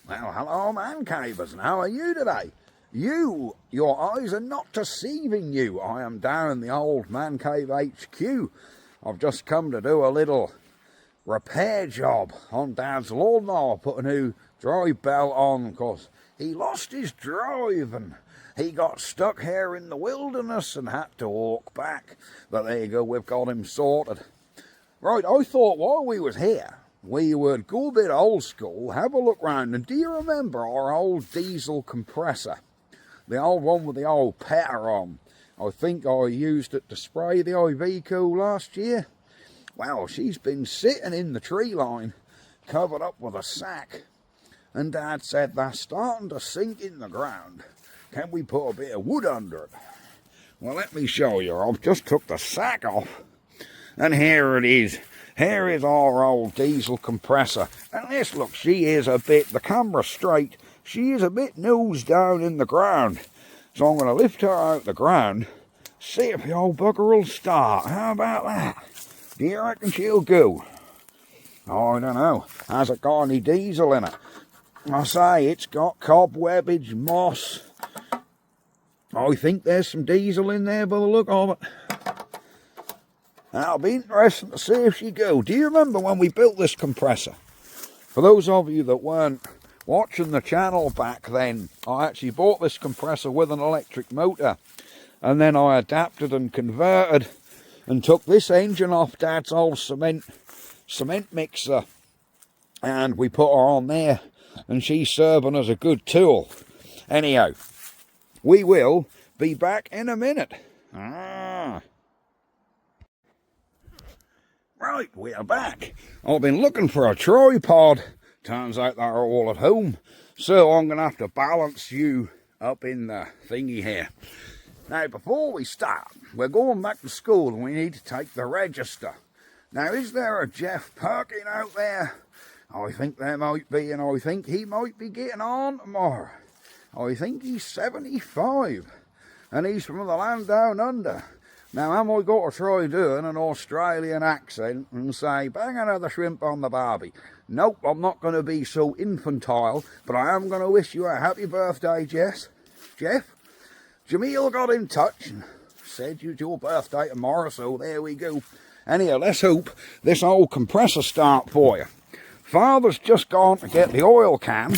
Well, hello, man cavers, and how are you today? Your eyes are not deceiving you. I am down in the old man cave HQ. I've just come to do a little repair job on Dad's lawnmower, put a new drive belt on, because he lost his drive and he got stuck here in the wilderness and had to walk back. But there you go, we've got him sorted. Right, I thought while we was here, we would go a bit old school, have a look round, and do you remember our old diesel compressor? The old one with the old petter on. I think I used it to spray the IV cool last year. Well, she's been sitting in the tree line, covered up with a sack. And Dad said they're starting to sink in the ground. Can we put a bit of wood under it? Well, let me show you. I've just took the sack off. And here it is. Here is our old diesel compressor. And this, look, she is a bit, the camera's straight, she is a bit nose down in the ground. So I'm going to lift her out the ground, see if the old bugger will start. How about that? Do you reckon she'll go? Oh, I don't know. Has it got any diesel in it? I say, it's got cobwebbage, moss. I think there's some diesel in there by the look of it. That'll be interesting to see if she goes. Do you remember when we built this compressor? For those of you that weren't watching the channel back then, I actually bought this compressor with an electric motor. And then I adapted and converted and took this engine off Dad's old cement mixer. And we put her on there. And she's serving as a good tool. Anyhow, we will be back in a minute. Right, we are back. I've been looking for a tripod. Turns out they're all at home. So I'm going to have to balance you up in the thingy here. Now, before we start, we're going back to school and we need to take the register. Now, is there a Jeff Perkin out there? I think there might be, and I think he might be getting on tomorrow. I think he's 75, and he's from the land down under. Now, am I got to try doing an Australian accent and say, bang another shrimp on the barbie? Nope, I'm not going to be so infantile, but I am going to wish you a happy birthday, Jess. Jeff? Jamil got in touch and said it's your birthday tomorrow, so there we go. Anyhow, let's hope this old compressor start for you. Father's just gone to get the oil can.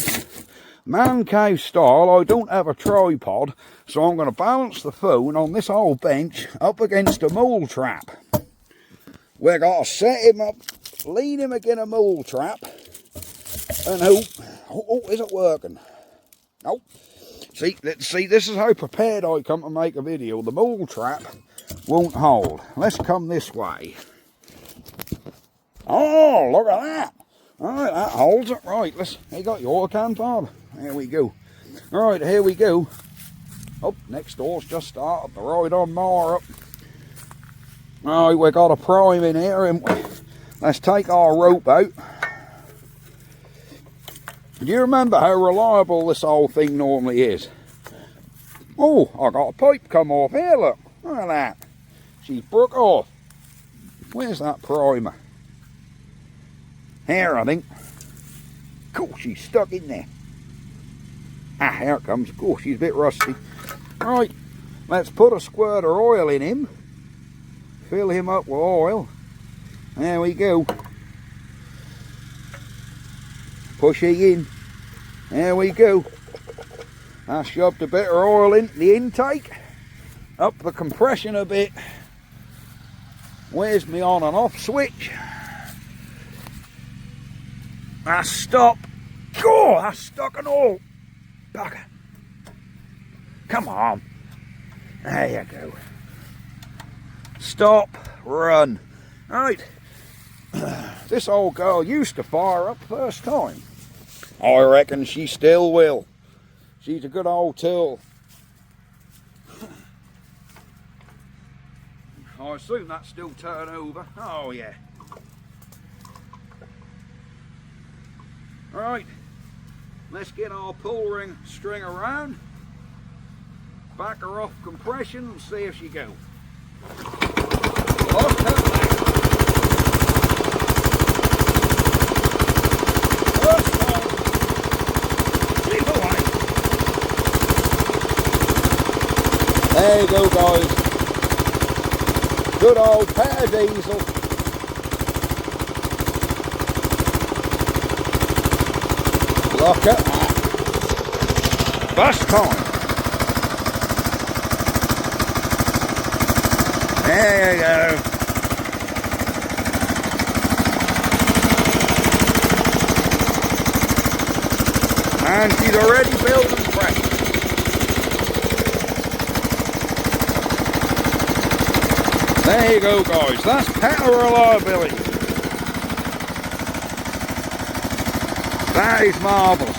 Man cave style, I don't have a tripod, so I'm going to balance the phone on this old bench up against a mole trap. We're going to set him up, lean him against a mole trap, and hope. Oh, is it working? Nope. See, this is how prepared I come to make a video. The mole trap won't hold. Let's come this way. Oh, look at that. Alright, that holds it. Right, you got your oil can, Bob? There we go. Alright, here we go. Oh, next door's just started the ride on mower up. Alright, we got a prime in here, and let's take our rope out. Do you remember how reliable this whole thing normally is? Oh, I got a pipe come off here, look. Look at that. She's broke off. Where's that primer? Here, I think. Cool, she's stuck in there. Ah, here it comes. Cool, she's a bit rusty. Right, let's put a squirt of oil in him. Fill him up with oil. There we go. Push it in. There we go. I shoved a bit of oil into the intake. Up the compression a bit. Where's my on and off switch? I stop. Oh, I stuck an oil. Bugger. Come on. There you go. Stop. Run. Right. This old girl used to fire up first time. I reckon she still will. She's a good old tool. I assume that's still turned over. Oh yeah. Right, let's get our pull ring string around, back her off compression and see if she goes. First time. There you go, guys. Good old pear diesel. Look at that. Bus time. There you go. And she's already building pressure. There you go, guys. That's better reliability. That is marvellous.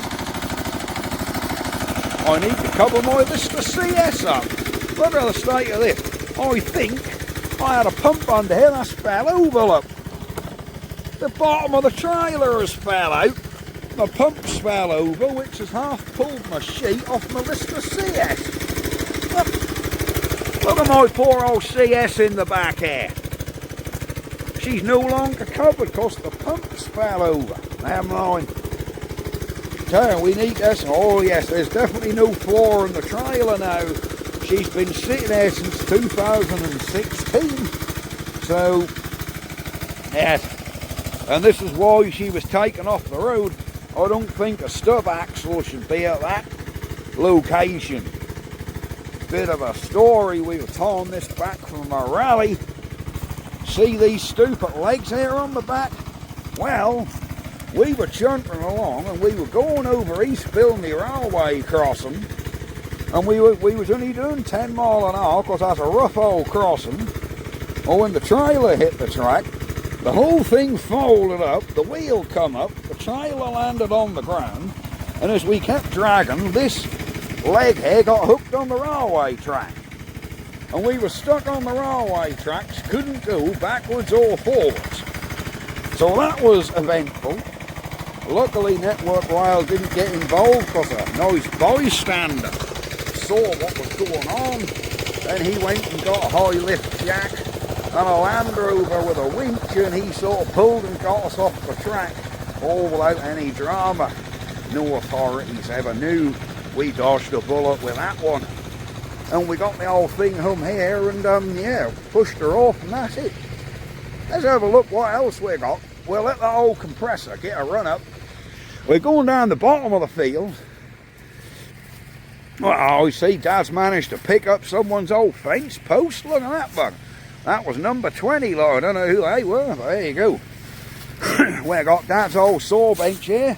I need to cover my Vista CS up. Look at the state of this. I think I had a pump under here that's fell over, look. The bottom of the trailer has fell out. My pump's fell over, which has half pulled my sheet off my Vista CS. Look at my poor old CS in the back here. She's no longer covered because the pumps fell over. Never mind. So we need this. Oh yes, there's definitely no floor in the trailer now. She's been sitting there since 2016. So, yes. And this is why she was taken off the road. I don't think a stub axle should be at that location. Bit of a story, we were towing this back from a rally. See these stupid legs here on the back? Well, we were chunting along and we were going over East Bilney Railway crossing, and we was only doing 10 mile an hour because that's a rough old crossing. Well, when the trailer hit the track, the whole thing folded up, the wheel come up, the trailer landed on the ground, and as we kept dragging, this leg here got hooked on the railway track. And we were stuck on the railway tracks, couldn't go backwards or forwards. So that was eventful. Luckily Network Rail didn't get involved because a nice bystander saw what was going on. Then he went and got a high lift jack and a Land Rover with a winch, and he sort of pulled and got us off the track, all without any drama. No authorities ever knew. We dodged a bullet with that one. And we got the old thing home here and yeah, pushed her off, and that's it. Let's have a look what else we got. We'll let the old compressor get a run up. We're going down the bottom of the field. Well, I see Dad's managed to pick up someone's old fence post. Look at that bug. That was number 20, Lord. I don't know who they were, but there you go. We got Dad's old saw bench here.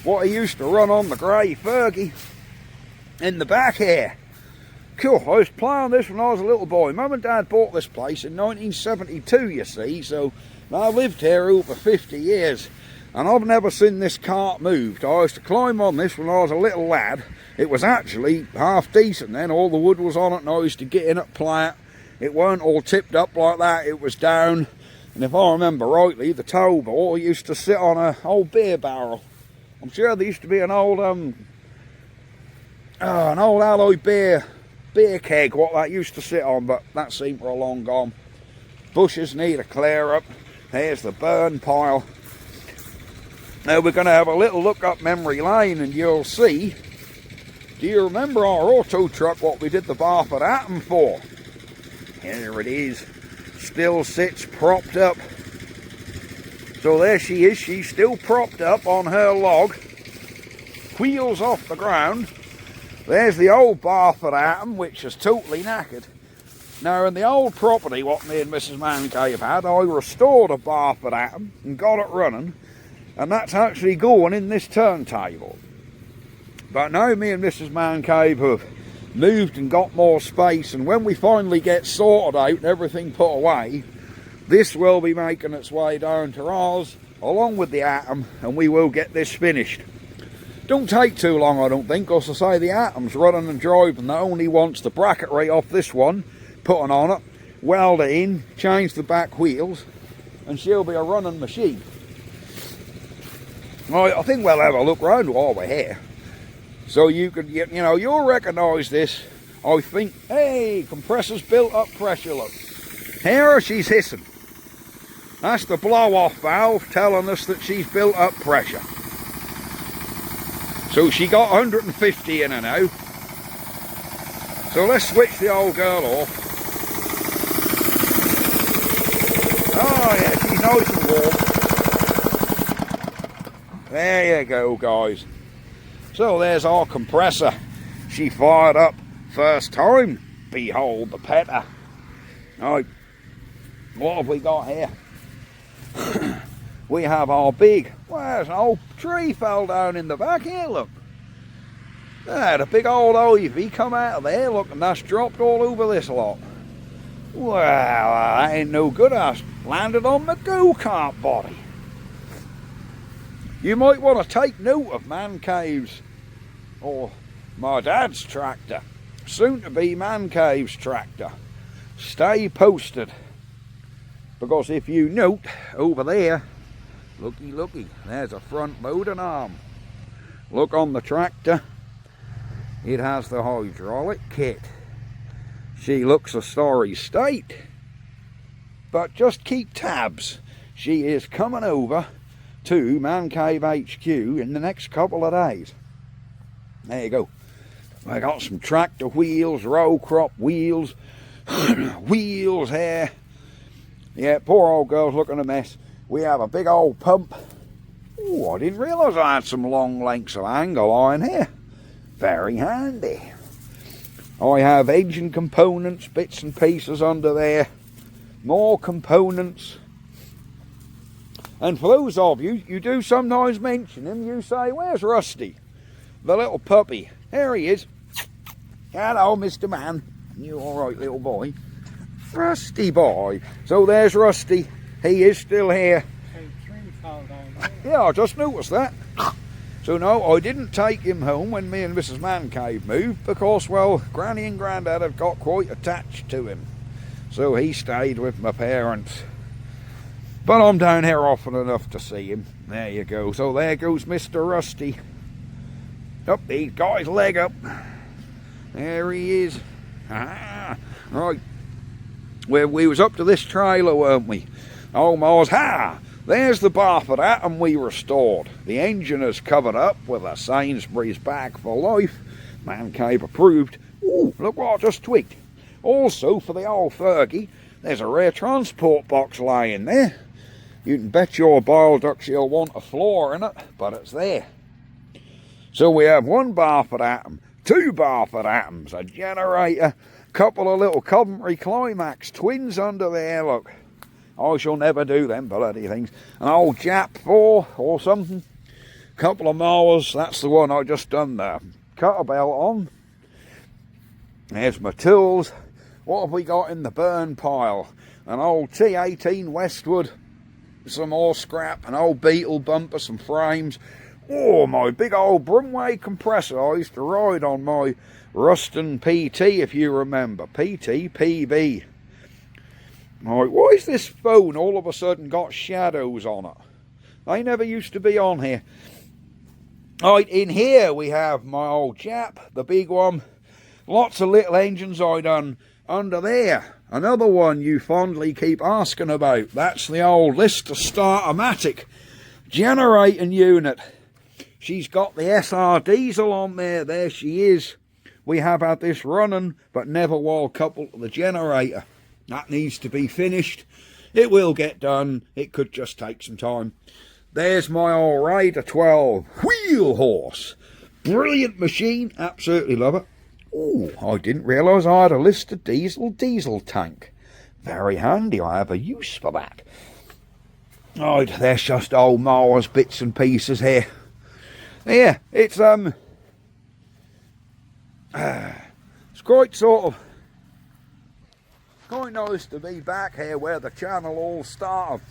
What he used to run on the grey Fergie. In the back here. Cool, I was playing this when I was a little boy. Mum and Dad bought this place in 1972, you see, so I've lived here over 50 years, and I've never seen this cart moved. I used to climb on this when I was a little lad. It was actually half decent then, all the wood was on it, and I used to get in it, play it. It weren't all tipped up like that, it was down, and if I remember rightly, the tow ball used to sit on an old beer barrel. I'm sure there used to be an old alloy beer keg what that used to sit on, but that seemed for a long gone. Bushes need a clear up. There's the burn pile. Now we're going to have a little look up memory lane, and you'll see. Do you remember our auto truck, what we did the Barford Atom for? Here it is. Still sits propped up. So there she is. She's still propped up on her log. Wheels off the ground. There's the old Barford Atom, which is totally knackered. Now, in the old property what me and Mrs. Mancave had, I restored a Barford Atom and got it running, and that's actually going in this turntable. But now me and Mrs. Mancave have moved and got more space, and when we finally get sorted out and everything put away, this will be making its way down to ours, along with the Atom, and we will get this finished. Don't take too long, I don't think, because I say the Atom's running and driving. That only wants the bracketry off this one, putting on it, weld it in, change the back wheels, and she'll be a running machine. Right, I think we'll have a look round while we're here. So you could, you know, you'll recognise this. I think, hey, compressor's built up pressure, look. Here she's hissing. That's the blow-off valve telling us that she's built up pressure. So she got 150 in her now. So let's switch the old girl off. Oh yeah, she's nice and warm. There you go, guys. So there's our compressor. She fired up first time. Behold the petter. Right, what have we got here? We have our big, well, there's an old tree fell down in the back here, look. The big old ivy come out of there, look, and that's dropped all over this lot. Well, that ain't no good, that's landed on the go-kart body. You might want to take note of Man Cave's, or my dad's tractor, soon to be Man Cave's tractor. Stay posted, because if you note over there, looky, there's a front loading arm. Look on the tractor, it has the hydraulic kit. She looks a sorry state, but just keep tabs. She is coming over to Man Cave HQ in the next couple of days. There you go. I got some tractor wheels, row crop wheels, wheels here. Yeah, poor old girl's looking a mess. We have a big old pump. Oh, I didn't realise I had some long lengths of angle iron here. Very handy. I have engine components, bits and pieces under there. More components. And for those of you, you do sometimes mention him, you say, where's Rusty? The little puppy. There he is. Hello, Mr. Man. You alright, little boy? Rusty boy. So there's Rusty. He is still here. Yeah, I just noticed that. So no, I didn't take him home when me and Mrs. Man Cave moved because, well, Granny and Grandad have got quite attached to him. So he stayed with my parents. But I'm down here often enough to see him. There you go. So there goes Mr. Rusty. Up, he's got his leg up. There he is. Ah, right. We was up to this trailer, weren't we? Oh, Mars, there's the bar for that, and we restored. The engine is covered up with a Sainsbury's bag for life. Man Cave approved. Ooh, look what I just tweaked. Also, for the old Fergie, there's a rare transport box lying there. You can bet your bile ducks you'll want a floor in it, but it's there. So we have 1 Barford atom, 2 Barford atoms, a generator, couple of little Coventry Climax twins under there, look. I shall never do them bloody things. An old Jap 4 or something. Couple of mowers, that's the one I just done there. Cutter belt on. There's my tools. What have we got in the burn pile? An old T18 Westwood. Some more scrap. An old Beetle bumper, some frames. Oh, my big old Brumway compressor. I used to ride on my Ruston PT, if you remember. PT, PB. Right, why is this phone all of a sudden got shadows on it? They never used to be on here. Right, in here we have my old Jap, the big one. Lots of little engines I done under there. Another one you fondly keep asking about. That's the old Lister Start-O-Matic generating unit. She's got the SR diesel on there. There she is. We have had this running, but never wall coupled to the generator. That needs to be finished. It will get done. It could just take some time. There's my old Raider 12 wheel horse. Brilliant machine. Absolutely love it. Oh, I didn't realise I had a Lister diesel tank. Very handy. I have a use for that. Right, there's just old Mars bits and pieces here. Yeah, it's quite sort of quite nice to be back here where the channel all started.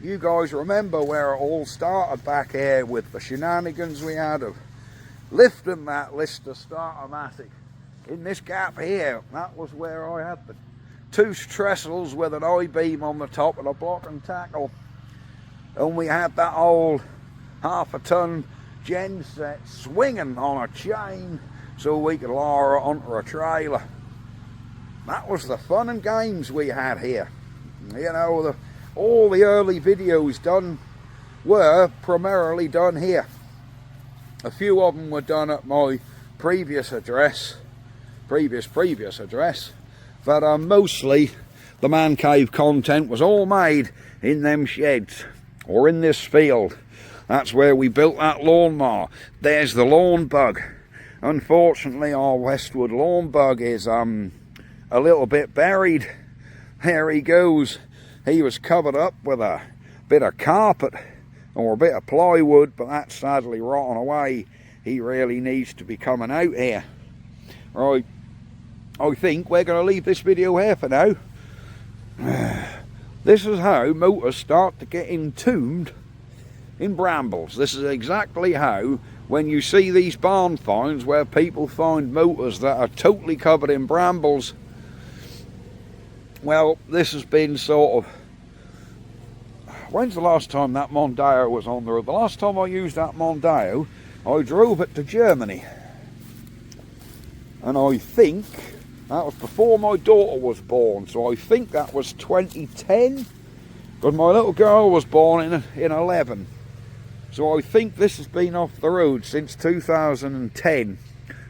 You guys remember where it all started back here with the shenanigans we had of lifting that Lister Start-O-Matic in this gap here. That was where I had the 2 trestles with an I-beam on the top and a block and tackle, and we had that old 1/2 a ton gen set swinging on a chain so we could lower it onto a trailer. That was the fun and games we had here. You know, all the early videos done were primarily done here. A few of them were done at my previous address, previous address, that mostly the man cave content was all made in them sheds or in this field. That's where we built that lawnmower. There's the lawn bug. Unfortunately, our Westwood lawn bug is a little bit buried. There he goes. He was covered up with a bit of carpet or a bit of plywood, but that's sadly rotten away. He really needs to be coming out here. Right, I think we're going to leave this video here for now. This is how motors start to get entombed in brambles. This is exactly how, when you see these barn finds where people find motors that are totally covered in brambles, well, this has been sort of... When's the last time that Mondeo was on the road? The last time I used that Mondeo, I drove it to Germany. And I think that was before my daughter was born, so I think that was 2010. But my little girl was born in 11. So I think this has been off the road since 2010.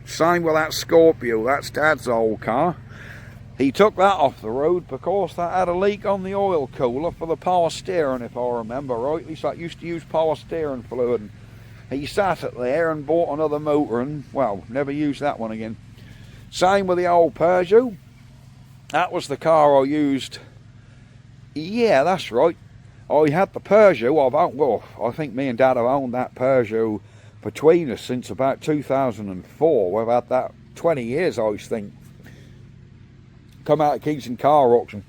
Same with that Scorpio, that's Dad's old car. He took that off the road because that had a leak on the oil cooler for the power steering, if I remember rightly. So that used to use power steering fluid. He sat it there and bought another motor and, well, never used that one again. Same with the old Peugeot. That was the car I used. Yeah, that's right. I had the Peugeot. Well, I think me and Dad have owned that Peugeot between us since about 2004. We've had that 20 years, I think. Come out of Kingston Car Auction.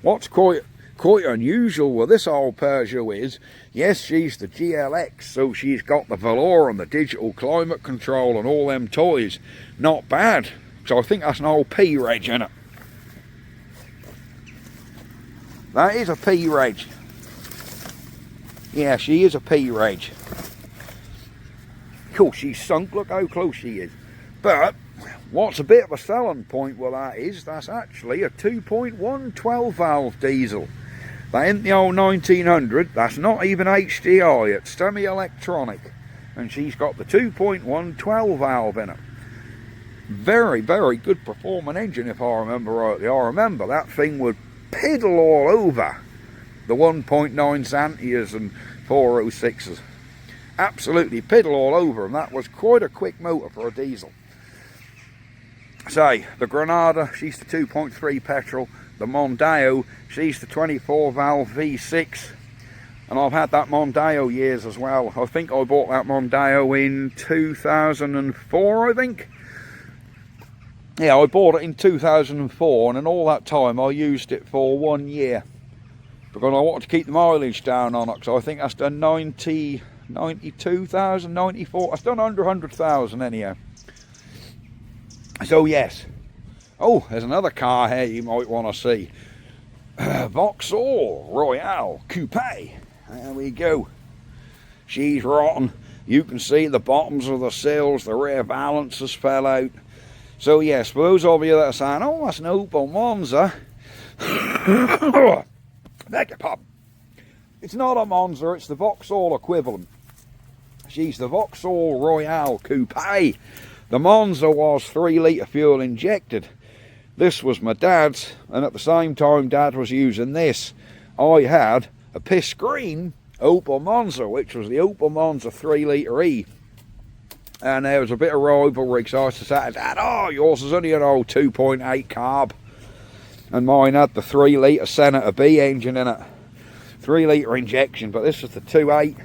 What's quite unusual with this old Peugeot is, yes, she's the GLX, so she's got the velour and the digital climate control and all them toys. Not bad. So I think that's an old P-Reg, isn't it? That is a P-Reg. Yeah, she is a P-Reg. Cool, she's sunk. Look how close she is. But what's a bit of a selling point with that is that's actually a 2.1 12-valve diesel. That ain't the old 1900. That's not even HDI. It's semi-electronic. And she's got the 2.1 12-valve in it. Very, very good performing engine, if I remember rightly. I remember that thing would piddle all over the 1.9 Xantias and 406s. Absolutely piddle all over them. That was quite a quick motor for a diesel. Say, the Granada, she's the 2.3 petrol. The Mondeo, she's the 24-valve V6. And I've had that Mondeo years as well. I think I bought that Mondeo in 2004, I think. Yeah, I bought it in 2004, and in all that time I used it for 1 year. Because I wanted to keep the mileage down on it, so I think that's done 92,000, 94, it's done under 100,000 anyhow. So yes. Oh, there's another car here you might want to see. Vauxhall Royale Coupe. There we go. She's rotten. You can see the bottoms of the sills, the rear valances fell out. So yes, for those of you that are saying, oh, that's an Opel Monza. Beg your pardon. It's not a Monza, it's the Vauxhall equivalent. She's the Vauxhall Royale Coupe. The Monza was 3-litre fuel injected. This was my dad's, and at the same time Dad was using this, I had a piss green Opel Monza, which was the Opel Monza 3-litre E. And there was a bit of rivalry, because I used to say, Dad, oh, yours is only an old 2.8 carb. And mine had the 3-litre Senator B engine in it. 3-litre injection, but this was the 2.8.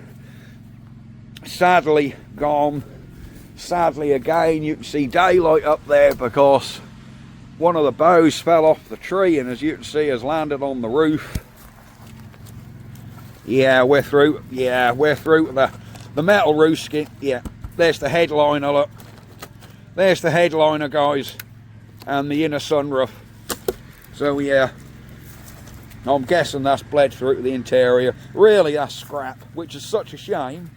Sadly gone. Sadly again, you can see daylight up there because one of the boughs fell off the tree, and as you can see has landed on the roof. Yeah, we're through. Yeah, we're through the metal roof skin. Yeah, there's the headliner, look. There's the headliner, guys, and the inner sunroof. So yeah, I'm guessing that's bled through to the interior. Really, that's scrap, which is such a shame.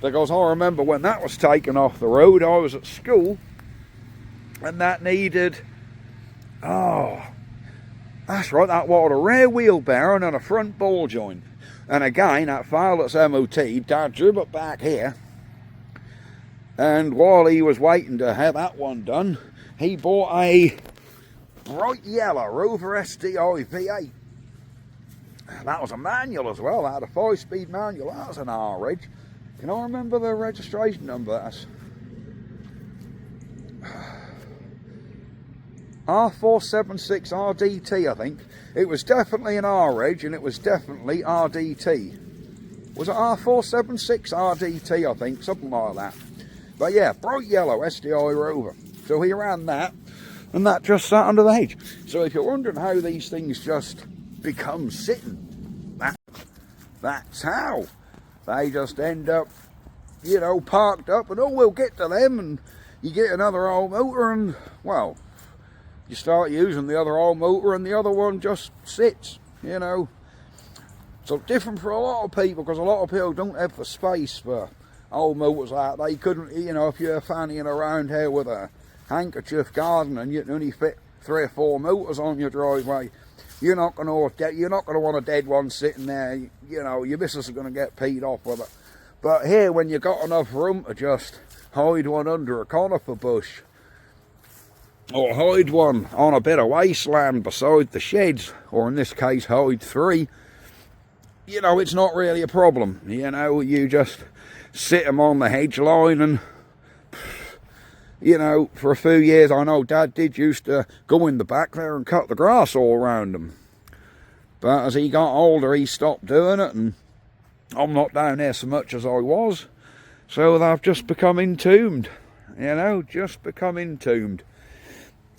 Because I remember when that was taken off the road, I was at school, and that needed, oh, that's right, that wanted a rear wheel bearing and a front ball joint. And again, that file that's MOT, Dad drew it back here, and while he was waiting to have that one done, he bought a bright yellow Rover STI V8. That was a manual as well. That had a 5-speed manual. That was an R-Reg. Can I remember the registration number? That's R476RDT, I think. It was definitely an R-Reg, and it was definitely RDT. Was it R476RDT, I think? Something like that. But yeah, bright yellow STI Rover. So he ran that, and that just sat under the hedge. So if you're wondering how these things just become sitting, that's how. They just end up, you know, parked up, and oh, we'll get to them, and you get another old motor, and, well, you start using the other old motor, and the other one just sits, you know. So different for a lot of people, because a lot of people don't have the space for old motors like that. They couldn't, you know, if you're fannying around here with a handkerchief garden and you can only fit 3 or 4 motors on your driveway, you're not going to want a dead one sitting there. You know, your missus is going to get peed off with it. But here, when you've got enough room to just hide one under a conifer bush, or hide one on a bit of wasteland beside the sheds, or in this case hide 3, you know, it's not really a problem. You know, you just sit them on the hedge line, and, you know, for a few years, I know Dad did used to go in the back there and cut the grass all around them. But as he got older, he stopped doing it, and I'm not down there so much as I was. So they've just become entombed, you know, just become entombed.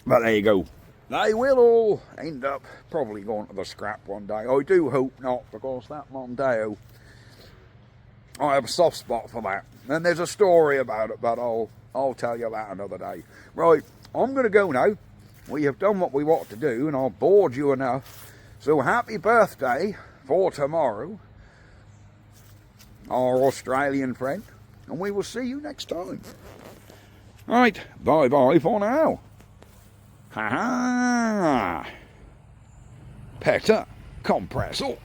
But there you go. They will all end up probably going to the scrap one day. I do hope not, because that Mondeo, I have a soft spot for that. And there's a story about it, but I'll tell you that another day. Right, I'm going to go now. We have done what we want to do, and I've bored you enough. So happy birthday for tomorrow, our Australian friend. And we will see you next time. Right, bye-bye for now. Ha-ha! Petter compressor.